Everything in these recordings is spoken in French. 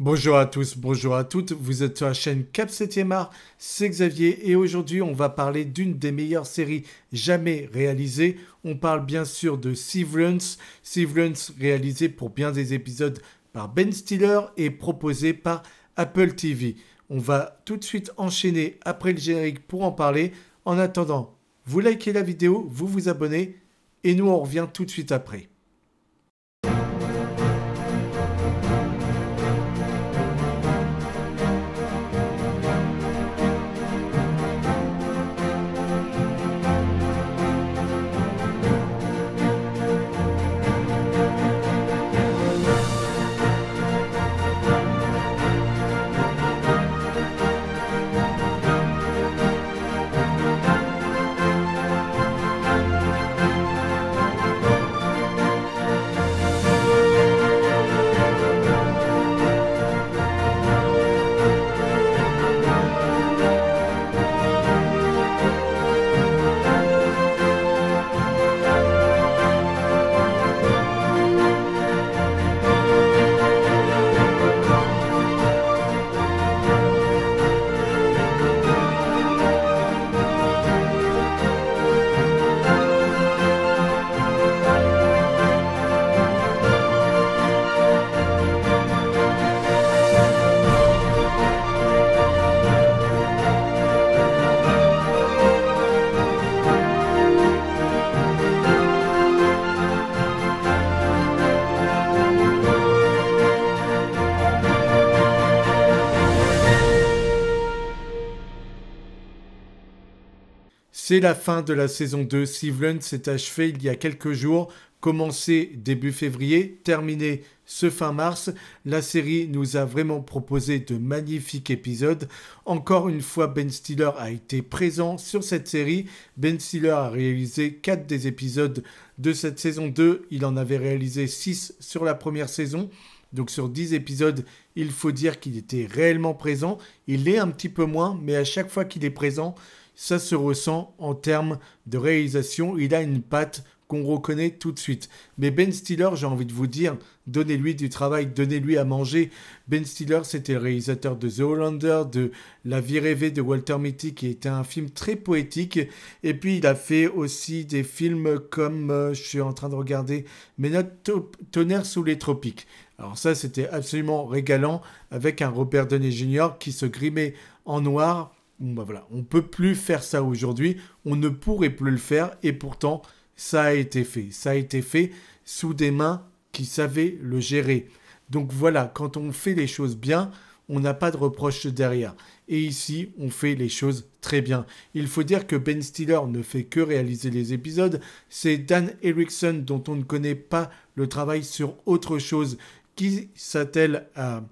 Bonjour à tous, bonjour à toutes, vous êtes sur la chaîne Cap 7e Art, c'est Xavier et aujourd'hui on va parler d'une des meilleures séries jamais réalisées. On parle bien sûr de Severance, Severance réalisé pour bien des épisodes par Ben Stiller et proposé par Apple TV. On va tout de suite enchaîner après le générique pour en parler. En attendant, vous likez la vidéo, vous vous abonnez et nous on revient tout de suite après. C'est la fin de la saison 2. Severance s'est achevé il y a quelques jours, commencé début février, terminé ce fin mars. La série nous a vraiment proposé de magnifiques épisodes. Encore une fois, Ben Stiller a été présent sur cette série. Ben Stiller a réalisé 4 des épisodes de cette saison 2. Il en avait réalisé 6 sur la première saison. Donc sur 10 épisodes, il faut dire qu'il était réellement présent. Il l'est un petit peu moins, mais à chaque fois qu'il est présent, ça se ressent en termes de réalisation. Il a une patte qu'on reconnaît tout de suite. Mais Ben Stiller, j'ai envie de vous dire, donnez-lui du travail, donnez-lui à manger. Ben Stiller, c'était le réalisateur de The Hollander, de La vie rêvée de Walter Mitty, qui était un film très poétique. Et puis, il a fait aussi des films comme, je suis en train de regarder, Mais notre tonnerre sous les tropiques. Alors ça, c'était absolument régalant, avec un Robert Downey Jr. qui se grimait en noir. Bon, bah voilà, on ne peut plus faire ça aujourd'hui, on ne pourrait plus le faire et pourtant ça a été fait. Ça a été fait sous des mains qui savaient le gérer. Donc voilà, quand on fait les choses bien, on n'a pas de reproche derrière. Et ici, on fait les choses très bien. Il faut dire que Ben Stiller ne fait que réaliser les épisodes. C'est Dan Erickson dont on ne connaît pas le travail sur autre chose qui s'attelle à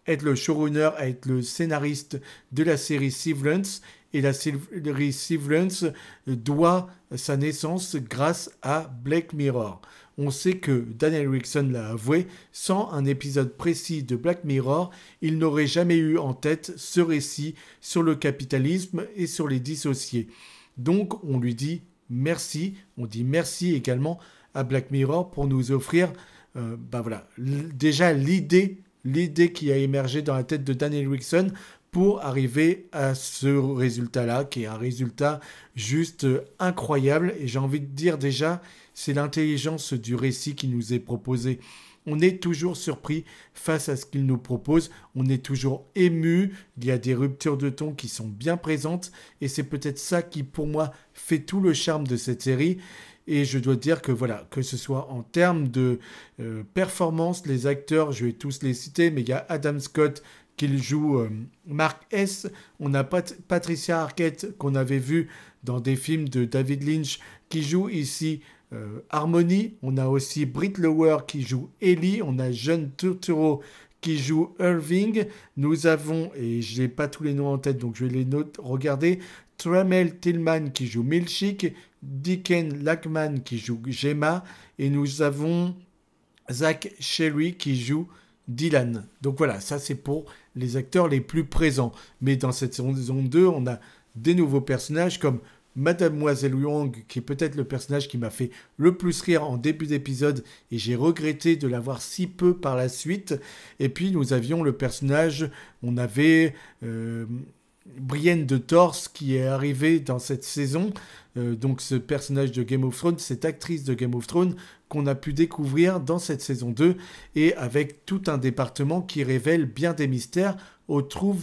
être le showrunner, à être le scénariste de la série Severance. Et la série Severance doit sa naissance grâce à Black Mirror. On sait que Dan Erickson l'a avoué, sans un épisode précis de Black Mirror, il n'aurait jamais eu en tête ce récit sur le capitalisme et sur les dissociés. Donc on lui dit merci, on dit merci également à Black Mirror pour nous offrir déjà l'idée qui a émergé dans la tête de Dan Erickson pour arriver à ce résultat-là, qui est un résultat juste incroyable. Et j'ai envie de dire déjà, c'est l'intelligence du récit qui nous est proposé. On est toujours surpris face à ce qu'il nous propose, on est toujours ému, il y a des ruptures de ton qui sont bien présentes, et c'est peut-être ça qui, pour moi, fait tout le charme de cette série. Et je dois dire que voilà, que ce soit en termes de performance, les acteurs, je vais tous les citer, mais il y a Adam Scott qui joue Mark S. On a Patricia Arquette qu'on avait vu dans des films de David Lynch qui joue ici Harmony. On a aussi Britt Lower qui joue Ellie. On a John Turturro qui joue Irving. Nous avons, et je n'ai pas tous les noms en tête, donc je vais les regarder, Tramel Tillman qui joue Milchick, Dicken Lackman qui joue Gemma, et nous avons Zach Sherry qui joue Dylan. Donc voilà, ça c'est pour les acteurs les plus présents. Mais dans cette saison 2, on a des nouveaux personnages comme Mademoiselle Wong, qui est peut-être le personnage qui m'a fait le plus rire en début d'épisode, et j'ai regretté de l'avoir si peu par la suite. Et puis nous avions le personnage, on avait Brienne de Torse qui est arrivée dans cette saison, donc ce personnage de Game of Thrones, cette actrice de Game of Thrones qu'on a pu découvrir dans cette saison 2, et avec tout un département qui révèle bien des mystères autour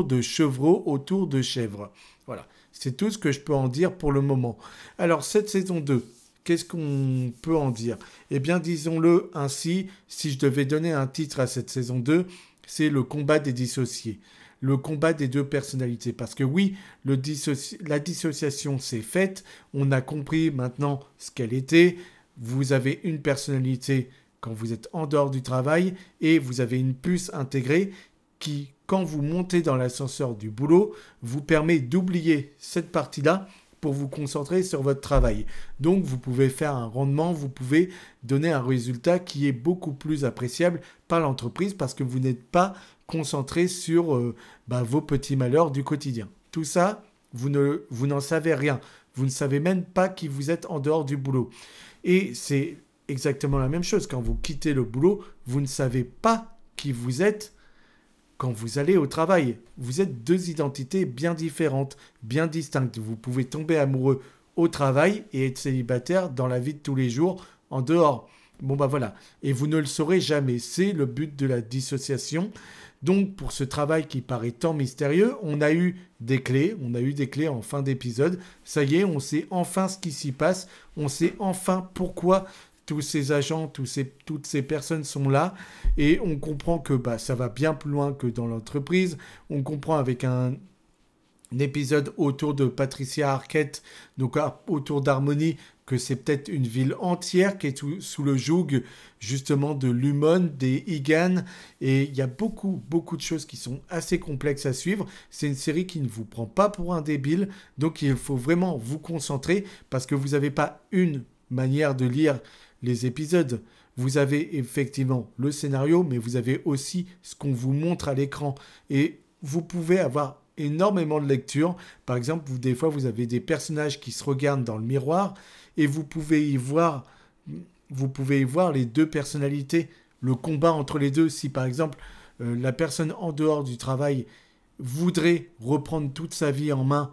de chevreaux, autour de chèvres. Voilà, c'est tout ce que je peux en dire pour le moment. Alors cette saison 2, qu'est-ce qu'on peut en dire? Eh bien disons-le ainsi, si je devais donner un titre à cette saison 2, c'est le combat des dissociés. Le combat des deux personnalités. Parce que oui, la dissociation s'est faite, on a compris maintenant ce qu'elle était. Vous avez une personnalité quand vous êtes en dehors du travail et vous avez une puce intégrée qui, quand vous montez dans l'ascenseur du boulot, vous permet d'oublier cette partie-là pour vous concentrer sur votre travail. Donc, vous pouvez faire un rendement, vous pouvez donner un résultat qui est beaucoup plus appréciable par l'entreprise parce que vous n'êtes pas concentré sur vos petits malheurs du quotidien. Tout ça, vous n'en savez rien. Vous ne savez même pas qui vous êtes en dehors du boulot. Et c'est exactement la même chose. Quand vous quittez le boulot, vous ne savez pas qui vous êtes quand vous allez au travail. Vous êtes deux identités bien différentes, bien distinctes. Vous pouvez tomber amoureux au travail et être célibataire dans la vie de tous les jours en dehors. Bon voilà. Et vous ne le saurez jamais. C'est le but de la dissociation. Donc, pour ce travail qui paraît tant mystérieux, on a eu des clés. On a eu des clés en fin d'épisode. Ça y est, on sait enfin ce qui s'y passe. On sait enfin pourquoi tous ces agents, toutes ces personnes sont là. Et on comprend que ça va bien plus loin que dans l'entreprise. On comprend avec un épisode autour de Patricia Arquette, donc autour d'Harmony, que c'est peut-être une ville entière qui est sous le joug justement de Lumon, des Higan, et il y a beaucoup de choses qui sont assez complexes à suivre. C'est une série qui ne vous prend pas pour un débile, donc il faut vraiment vous concentrer parce que vous n'avez pas une manière de lire les épisodes. Vous avez effectivement le scénario, mais vous avez aussi ce qu'on vous montre à l'écran, et vous pouvez avoir énormément de lectures. Par exemple, des fois, vous avez des personnages qui se regardent dans le miroir et vous pouvez y voir les deux personnalités, le combat entre les deux. Si par exemple, la personne en dehors du travail voudrait reprendre toute sa vie en main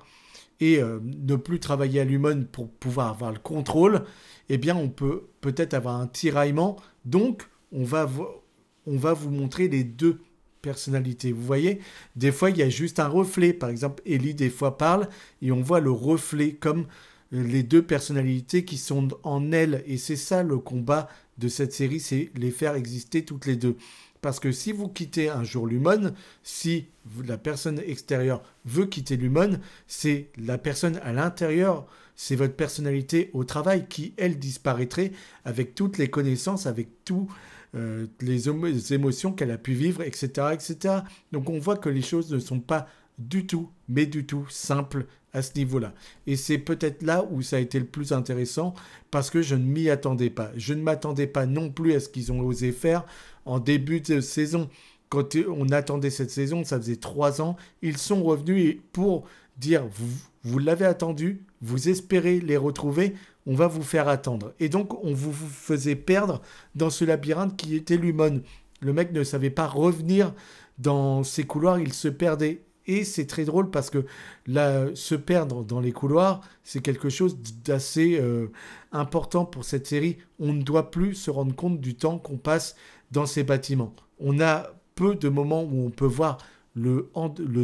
et ne plus travailler à Lumon pour pouvoir avoir le contrôle, eh bien, on peut peut-être avoir un tiraillement. Donc, on va vous montrer les deux personnalité. Vous voyez, des fois, il y a juste un reflet. Par exemple, Ellie, des fois, parle et on voit le reflet comme les deux personnalités qui sont en elle. Et c'est ça le combat de cette série, c'est les faire exister toutes les deux. Parce que si vous quittez un jour Lumon, si la personne extérieure veut quitter Lumon, c'est la personne à l'intérieur, c'est votre personnalité au travail qui, elle, disparaîtrait avec toutes les connaissances, avec tout les émotions qu'elle a pu vivre, etc., etc. Donc on voit que les choses ne sont pas du tout, mais du tout simples à ce niveau-là. Et c'est peut-être là où ça a été le plus intéressant, parce que je ne m'y attendais pas. Je ne m'attendais pas non plus à ce qu'ils ont osé faire en début de saison. Quand on attendait cette saison, ça faisait 3 ans, ils sont revenus pour dire, vous l'avez attendu, vous espérez les retrouver, on va vous faire attendre. Et donc, on vous faisait perdre dans ce labyrinthe qui était Lumon. Le mec ne savait pas revenir dans ces couloirs, il se perdait. Et c'est très drôle parce que se perdre dans les couloirs, c'est quelque chose d'assez important pour cette série. On ne doit plus se rendre compte du temps qu'on passe dans ces bâtiments. On a peu de moments où on peut voir le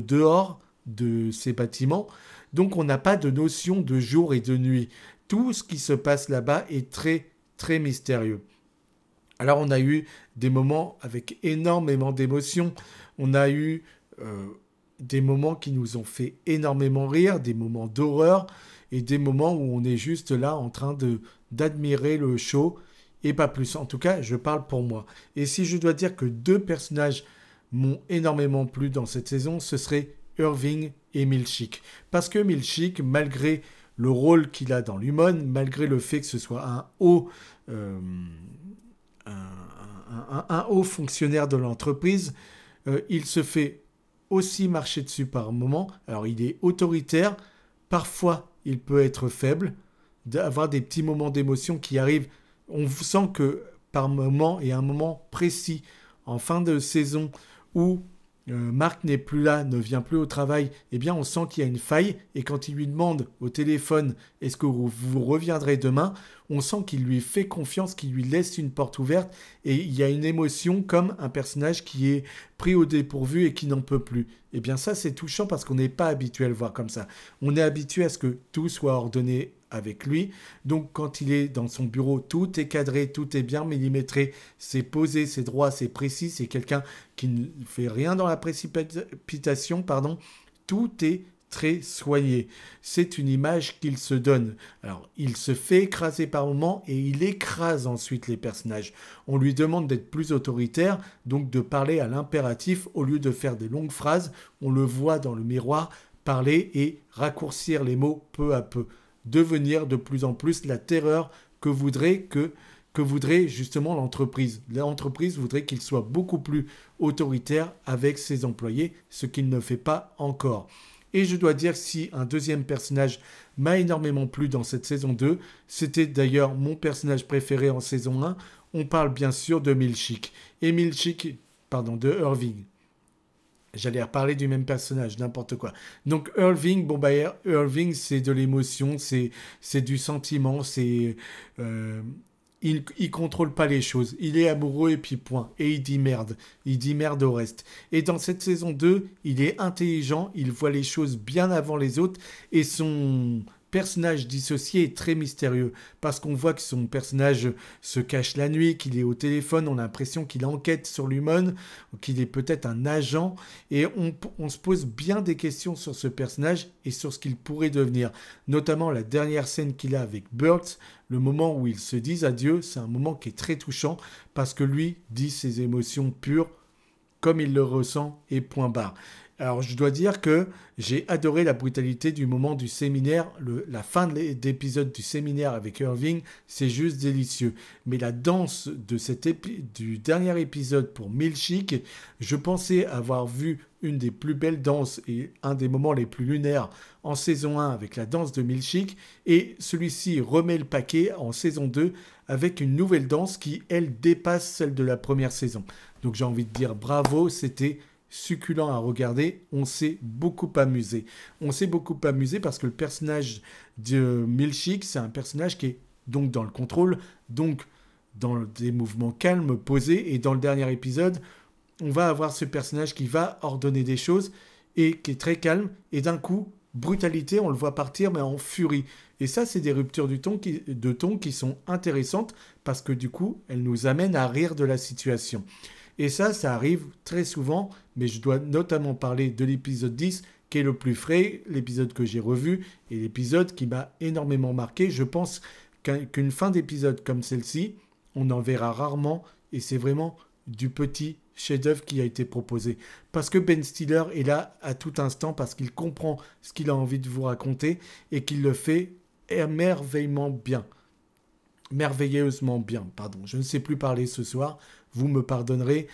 dehors de ces bâtiments. Donc, on n'a pas de notion de jour et de nuit. Tout ce qui se passe là-bas est très, très mystérieux. Alors, on a eu des moments avec énormément d'émotions. On a eu des moments qui nous ont fait énormément rire, des moments d'horreur et des moments où on est juste là en train d'admirer le show et pas plus. En tout cas, je parle pour moi. Et si je dois dire que 2 personnages m'ont énormément plu dans cette saison, ce serait Irving et Milchick. Parce que Milchick, malgré le rôle qu'il a dans Lumon, malgré le fait que ce soit un haut fonctionnaire de l'entreprise, il se fait aussi marcher dessus par moment. Alors, il est autoritaire, Parfois, il peut être faible, d'avoir des petits moments d'émotion qui arrivent. On sent que par moment, et un moment précis, en fin de saison, où Marc n'est plus là, ne vient plus au travail, eh bien on sent qu'il y a une faille, et quand il lui demande au téléphone est-ce que vous reviendrez demain, on sent qu'il lui fait confiance, qu'il lui laisse une porte ouverte, et il y a une émotion comme un personnage qui est pris au dépourvu et qui n'en peut plus. Eh bien ça c'est touchant parce qu'on n'est pas habitué à le voir comme ça. On est habitué à ce que tout soit ordonné avec lui. Donc quand il est dans son bureau, tout est cadré, tout est bien millimétré, c'est posé, c'est droit, c'est précis, c'est quelqu'un qui ne fait rien dans la précipitation, pardon. Tout est très soigné. C'est une image qu'il se donne. Alors, il se fait écraser par moments et il écrase ensuite les personnages. On lui demande d'être plus autoritaire, donc de parler à l'impératif au lieu de faire des longues phrases. On le voit dans le miroir parler et raccourcir les mots peu à peu. Devenir de plus en plus la terreur que voudrait justement l'entreprise. L'entreprise voudrait qu'il soit beaucoup plus autoritaire avec ses employés, ce qu'il ne fait pas encore. Et je dois dire que si un deuxième personnage m'a énormément plu dans cette saison 2, c'était d'ailleurs mon personnage préféré en saison 1, on parle bien sûr de Milchick. Et Milchick, de Irving. J'allais reparler du même personnage, n'importe quoi. Donc Irving, Irving c'est de l'émotion, c'est du sentiment, il contrôle pas les choses. Il est amoureux et puis point. Et il dit merde. Il dit merde au reste. Et dans cette saison 2, il est intelligent, il voit les choses bien avant les autres et son personnage dissocié est très mystérieux parce qu'on voit que son personnage se cache la nuit, qu'il est au téléphone, on a l'impression qu'il enquête sur l'humain, qu'il est peut-être un agent et on se pose bien des questions sur ce personnage et sur ce qu'il pourrait devenir. Notamment la dernière scène qu'il a avec Burt, le moment où ils se disent adieu, c'est un moment qui est très touchant parce que lui dit ses émotions pures comme il le ressent et point barre. Alors je dois dire que j'ai adoré la brutalité du moment du séminaire, la fin d'épisode du séminaire avec Irving, c'est juste délicieux. Mais la danse de du dernier épisode pour Milchick, je pensais avoir vu une des plus belles danses et un des moments les plus lunaires en saison 1 avec la danse de Milchick, et celui-ci remet le paquet en saison 2 avec une nouvelle danse qui, elle, dépasse celle de la première saison. Donc j'ai envie de dire bravo, c'était succulent à regarder, on s'est beaucoup amusé. On s'est beaucoup amusé parce que le personnage de Milchick, c'est un personnage qui est donc dans le contrôle, donc dans des mouvements calmes, posés, et dans le dernier épisode, on va avoir ce personnage qui va ordonner des choses et qui est très calme, et d'un coup, brutalité, on le voit partir, mais en furie. Et ça, c'est des ruptures de ton qui sont intéressantes parce que du coup, elles nous amènent à rire de la situation. Et ça arrive très souvent, mais je dois notamment parler de l'épisode 10, qui est le plus frais, l'épisode que j'ai revu, et l'épisode qui m'a énormément marqué. Je pense qu'une fin d'épisode comme celle-ci, on en verra rarement, et c'est vraiment du petit chef-d'œuvre qui a été proposé. Parce que Ben Stiller est là à tout instant, parce qu'il comprend ce qu'il a envie de vous raconter, et qu'il le fait merveilleusement bien. Merveilleusement bien, pardon. Je ne sais plus parler ce soir, vous me pardonnerez.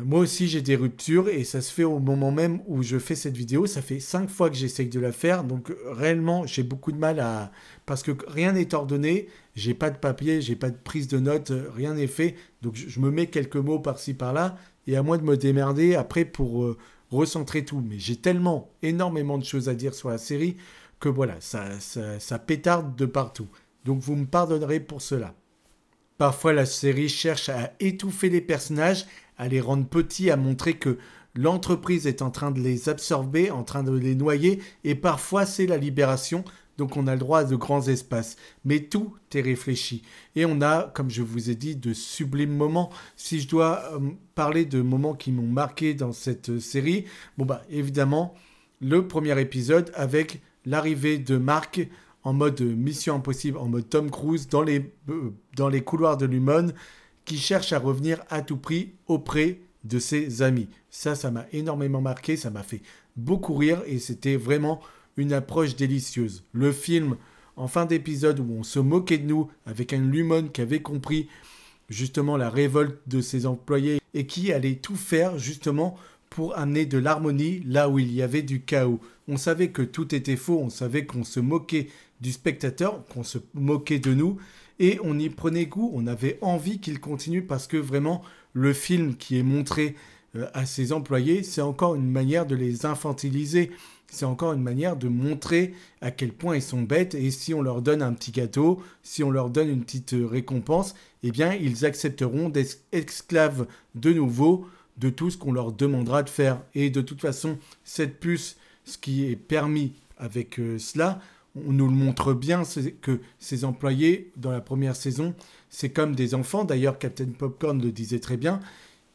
Moi aussi j'ai des ruptures et ça se fait au moment même où je fais cette vidéo. Ça fait 5 fois que j'essaye de la faire, donc réellement j'ai beaucoup de mal à... Parce que rien n'est ordonné, j'ai pas de papier, j'ai pas de prise de notes, rien n'est fait. Donc je me mets quelques mots par-ci par-là et à moi de me démerder après pour recentrer tout. Mais j'ai tellement, énormément de choses à dire sur la série que voilà, ça pétarde de partout. Donc vous me pardonnerez pour cela. Parfois la série cherche à étouffer les personnages, à les rendre petits, à montrer que l'entreprise est en train de les absorber, en train de les noyer, et parfois c'est la libération, donc on a le droit à de grands espaces. Mais tout est réfléchi. Et on a, comme je vous ai dit, de sublimes moments. Si je dois parler de moments qui m'ont marqué dans cette série, évidemment, le premier épisode avec l'arrivée de Marc en mode Mission Impossible, en mode Tom Cruise, dans les couloirs de Lumon, qui cherche à revenir à tout prix auprès de ses amis. Ça m'a énormément marqué, ça m'a fait beaucoup rire, et c'était vraiment une approche délicieuse. Le film, en fin d'épisode, où on se moquait de nous, avec un Lumon qui avait compris justement la révolte de ses employés, et qui allait tout faire justement pour amener de l'harmonie là où il y avait du chaos. On savait que tout était faux, on savait qu'on se moquait du spectateur, qu'on se moquait de nous, et on y prenait goût, on avait envie qu'il continue parce que vraiment, le film qui est montré à ses employés, c'est encore une manière de les infantiliser. C'est encore une manière de montrer à quel point ils sont bêtes et si on leur donne un petit gâteau, si on leur donne une petite récompense, eh bien ils accepteront d'être esclaves de nouveau de tout ce qu'on leur demandera de faire. Et de toute façon, cette puce, ce qui est permis avec cela, on nous le montre bien, c'est que ces employés, dans la première saison, c'est comme des enfants. D'ailleurs, Captain Popcorn le disait très bien.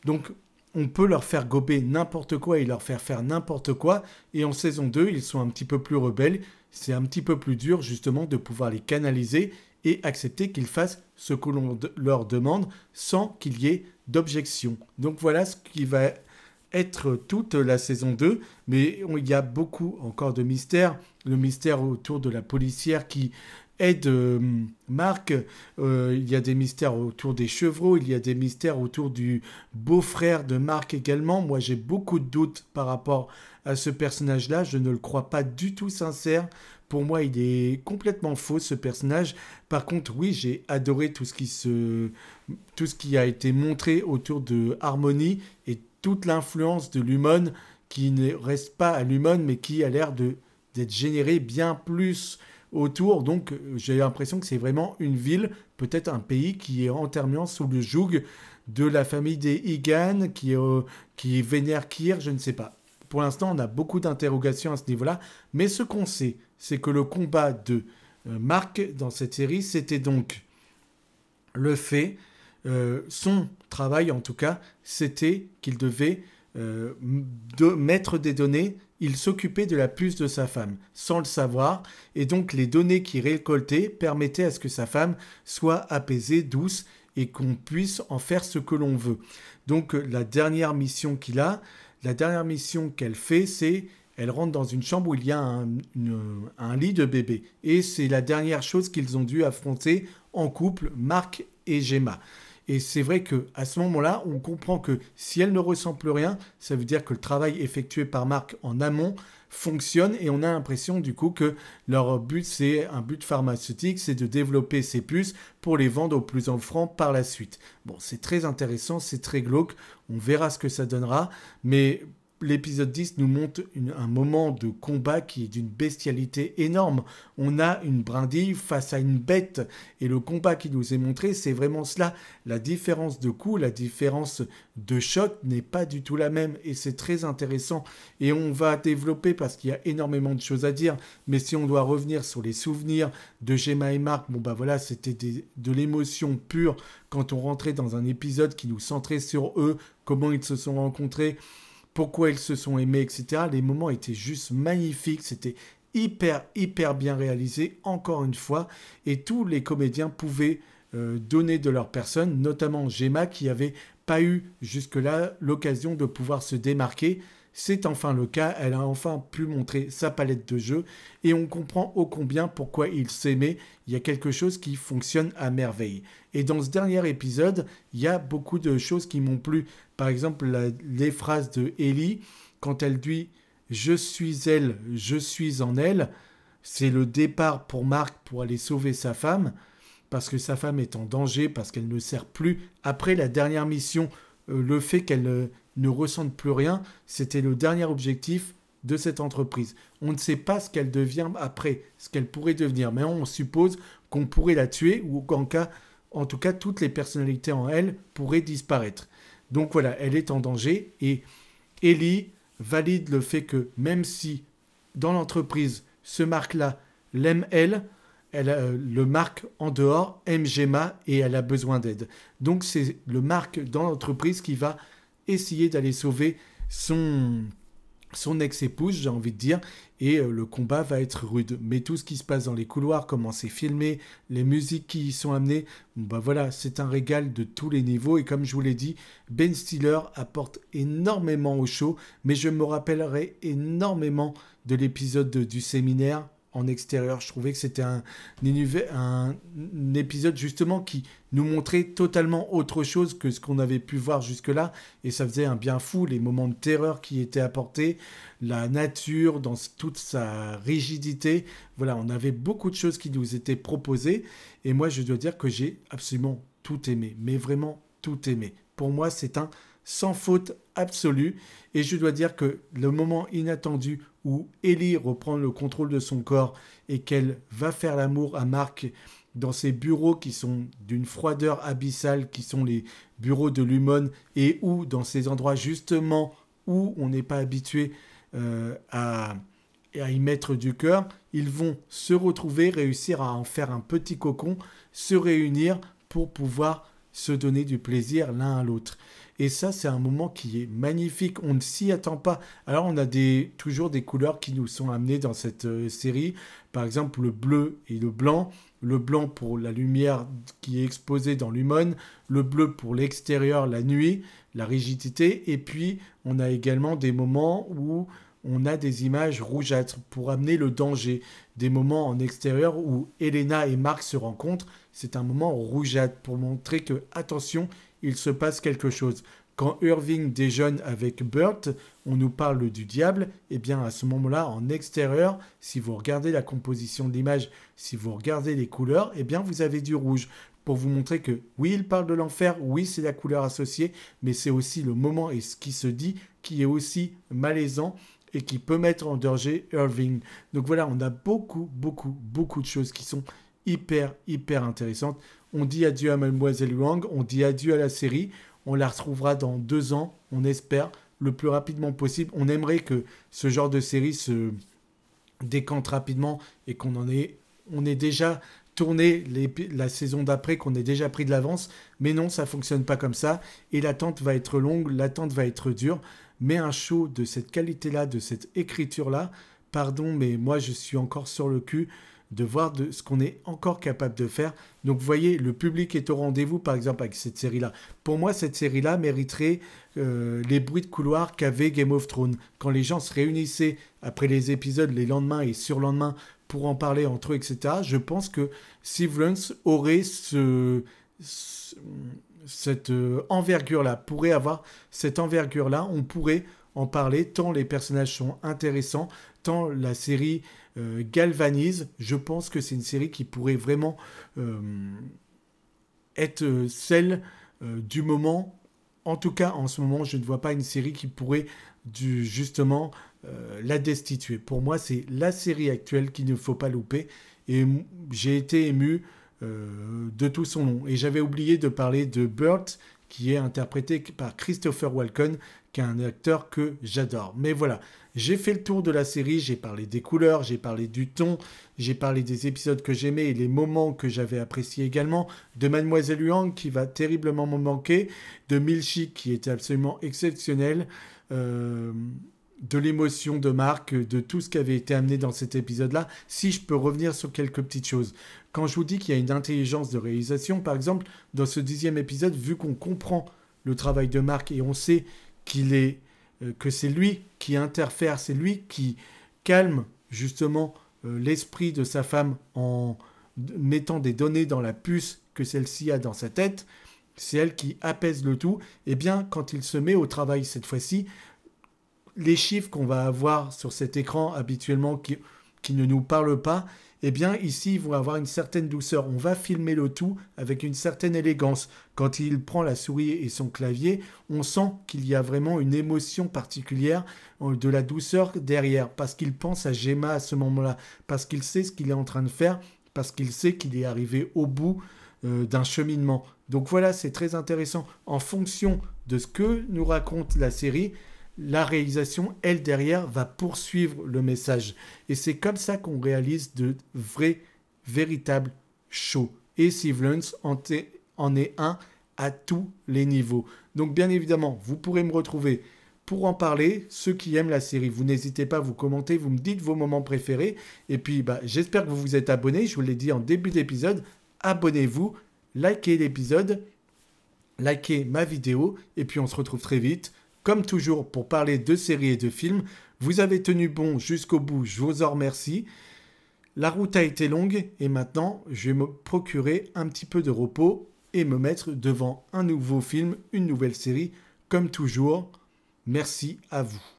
Donc, on peut leur faire gober n'importe quoi et leur faire faire n'importe quoi. Et en saison 2, ils sont un petit peu plus rebelles. C'est un petit peu plus dur, justement, de pouvoir les canaliser et accepter qu'ils fassent ce que l'on leur demande sans qu'il y ait d'objection. Donc, voilà ce qui va être toute la saison 2. Mais il y a beaucoup encore de mystères. Le mystère autour de la policière qui aide Marc, il y a des mystères autour des chevreaux, il y a des mystères autour du beau-frère de Marc également. Moi, j'ai beaucoup de doutes par rapport à ce personnage-là. Je ne le crois pas du tout sincère. Pour moi, il est complètement faux, ce personnage. Par contre, oui, j'ai adoré tout ce qui a été montré autour de Harmony et toute l'influence de Lumon qui ne reste pas à Lumon, mais qui a l'air d'être généré bien plus autour. Donc j'ai l'impression que c'est vraiment une ville, peut-être un pays qui est entièrement sous le joug de la famille des Egan, qui vénère Kyr, je ne sais pas. Pour l'instant, on a beaucoup d'interrogations à ce niveau-là, mais ce qu'on sait, c'est que le combat de Marc dans cette série, c'était donc le fait, son travail en tout cas, c'était qu'il devait mettre des données. Il s'occupait de la puce de sa femme, sans le savoir, et donc les données qu'il récoltait permettaient à ce que sa femme soit apaisée, douce, et qu'on puisse en faire ce que l'on veut. Donc la dernière mission qu'elle fait, c'est elle rentre dans une chambre où il y a un lit de bébé. Et c'est la dernière chose qu'ils ont dû affronter en couple, Marc et Gemma. Et c'est vrai qu'à ce moment-là, on comprend que si elle ne ressent plus rien, ça veut dire que le travail effectué par Marc en amont fonctionne et on a l'impression du coup que leur but, c'est un but pharmaceutique, c'est de développer ces puces pour les vendre au plus offrant par la suite. Bon, c'est très intéressant, c'est très glauque, on verra ce que ça donnera, mais l'épisode 10 nous montre un moment de combat qui est d'une bestialité énorme. On a une brindille face à une bête et le combat qui nous est montré, c'est vraiment cela. La différence de coup, la différence de choc n'est pas du tout la même et c'est très intéressant. Et on va développer parce qu'il y a énormément de choses à dire. Mais si on doit revenir sur les souvenirs de Gemma et Marc, bon bah voilà, c'était de l'émotion pure quand on rentrait dans un épisode qui nous centrait sur eux, comment ils se sont rencontrés, pourquoi ils se sont aimés, etc. Les moments étaient juste magnifiques, c'était hyper bien réalisé, encore une fois, et tous les comédiens pouvaient donner de leur personne, notamment Gemma qui n'avait pas eu jusque-là l'occasion de pouvoir se démarquer. C'est enfin le cas, elle a enfin pu montrer sa palette de jeu et on comprend ô combien pourquoi ils s'aimaient. Il y a quelque chose qui fonctionne à merveille. Et dans ce dernier épisode, il y a beaucoup de choses qui m'ont plu. Par exemple, les phrases de Ellie, quand elle dit « Je suis elle, je suis en elle », c'est le départ pour Marc pour aller sauver sa femme, parce que sa femme est en danger, parce qu'elle ne sert plus. Après la dernière mission, le fait qu'elle ne ressente plus rien, c'était le dernier objectif de cette entreprise. On ne sait pas ce qu'elle devient après, ce qu'elle pourrait devenir, mais on suppose qu'on pourrait la tuer ou en tout cas, toutes les personnalités en elle pourraient disparaître. Donc voilà, elle est en danger et Ellie valide le fait que même si dans l'entreprise, ce Marc-là l'aime le Marc en dehors aime Gemma et elle a besoin d'aide. Donc c'est le Marc dans l'entreprise qui va essayer d'aller sauver son ex-épouse, j'ai envie de dire, et le combat va être rude. Mais tout ce qui se passe dans les couloirs, comment c'est filmé, les musiques qui y sont amenées, bah voilà, c'est un régal de tous les niveaux. Et comme je vous l'ai dit, Ben Stiller apporte énormément au show, mais je me rappellerai énormément de l'épisode du séminaire en extérieur. Je trouvais que c'était un épisode justement qui nous montrait totalement autre chose que ce qu'on avait pu voir jusque-là. Et ça faisait un bien fou, les moments de terreur qui étaient apportés, la nature dans toute sa rigidité. Voilà, on avait beaucoup de choses qui nous étaient proposées. Et moi, je dois dire que j'ai absolument tout aimé, mais vraiment tout aimé. Pour moi, c'est un sans faute absolue. Et je dois dire que le moment inattendu où Ellie reprend le contrôle de son corps et qu'elle va faire l'amour à Mark dans ces bureaux qui sont d'une froideur abyssale, qui sont les bureaux de Lumon, et où dans ces endroits justement où on n'est pas habitué à y mettre du cœur, ils vont se retrouver, réussir à en faire un petit cocon, se réunir pour pouvoir se donner du plaisir l'un à l'autre. Et ça, c'est un moment qui est magnifique. On ne s'y attend pas. Alors, on a toujours des couleurs qui nous sont amenées dans cette série. Par exemple, le bleu et le blanc. Le blanc pour la lumière qui est exposée dans l'humone. Le bleu pour l'extérieur, la nuit, la rigidité. Et puis, on a également des moments où on a des images rougeâtres pour amener le danger. Des moments en extérieur où Elena et Mark se rencontrent. C'est un moment rougeâtre pour montrer que, attention, il se passe quelque chose. Quand Irving déjeune avec Burt, on nous parle du diable. Et bien à ce moment-là, en extérieur, si vous regardez la composition de l'image, si vous regardez les couleurs, eh bien vous avez du rouge. Pour vous montrer que oui, il parle de l'enfer, oui, c'est la couleur associée, mais c'est aussi le moment et ce qui se dit qui est aussi malaisant et qui peut mettre en danger Irving. Donc voilà, on a beaucoup de choses qui sont hyper intéressantes. On dit adieu à Mademoiselle Wang, on dit adieu à la série. On la retrouvera dans 2 ans, on espère, le plus rapidement possible. On aimerait que ce genre de série se décante rapidement et on ait déjà tourné la saison d'après, qu'on ait déjà pris de l'avance. Mais non, ça ne fonctionne pas comme ça. Et l'attente va être longue, l'attente va être dure. Mais un show de cette qualité-là, de cette écriture-là, pardon, mais moi je suis encore sur le cul de voir ce qu'on est encore capable de faire. Donc vous voyez, le public est au rendez-vous, par exemple, avec cette série-là. Pour moi, cette série-là mériterait les bruits de couloir qu'avait Game of Thrones. Quand les gens se réunissaient après les épisodes, les lendemains et surlendemains, pour en parler entre eux, etc., je pense que Severance aurait cette envergure-là, pourrait avoir cette envergure-là, on pourrait en parler, tant les personnages sont intéressants, tant la série galvanise. Je pense que c'est une série qui pourrait vraiment être celle du moment. En tout cas, en ce moment, je ne vois pas une série qui pourrait justement la destituer. Pour moi, c'est la série actuelle qu'il ne faut pas louper. Et j'ai été ému de tout son long. Et j'avais oublié de parler de Burt, qui est interprété par Christopher Walken, qui est un acteur que j'adore. Mais voilà, j'ai fait le tour de la série, j'ai parlé des couleurs, j'ai parlé du ton, j'ai parlé des épisodes que j'aimais et les moments que j'avais appréciés également, de Mademoiselle Huang qui va terriblement me manquer, de Milchick qui était absolument exceptionnel, de l'émotion de Mark, de tout ce qui avait été amené dans cet épisode-là. Si je peux revenir sur quelques petites choses. Quand je vous dis qu'il y a une intelligence de réalisation, par exemple, dans ce 10e épisode, vu qu'on comprend le travail de Mark et on sait que c'est lui qui interfère, c'est lui qui calme justement l'esprit de sa femme en mettant des données dans la puce que celle-ci a dans sa tête, c'est elle qui apaise le tout. Et bien, quand il se met au travail cette fois-ci, les chiffres qu'on va avoir sur cet écran habituellement qui ne nous parlent pas, eh bien ici ils vont avoir une certaine douceur. On va filmer le tout avec une certaine élégance. Quand il prend la souris et son clavier, on sent qu'il y a vraiment une émotion particulière, de la douceur derrière, parce qu'il pense à Gemma à ce moment-là, parce qu'il sait ce qu'il est en train de faire, parce qu'il sait qu'il est arrivé au bout d'un cheminement. Donc voilà, c'est très intéressant. En fonction de ce que nous raconte la série, la réalisation, elle, derrière, va poursuivre le message. Et c'est comme ça qu'on réalise de véritables shows. Et Severance en est un à tous les niveaux. Donc, bien évidemment, vous pourrez me retrouver pour en parler. Ceux qui aiment la série, vous n'hésitez pas à vous commenter, vous me dites vos moments préférés. Et puis, j'espère que vous vous êtes abonnés. Je vous l'ai dit en début d'épisode, abonnez-vous, likez l'épisode, likez ma vidéo. Et puis, on se retrouve très vite. Comme toujours, pour parler de séries et de films, vous avez tenu bon jusqu'au bout, je vous en remercie. La route a été longue et maintenant je vais me procurer un petit peu de repos et me mettre devant un nouveau film, une nouvelle série, comme toujours. Merci à vous.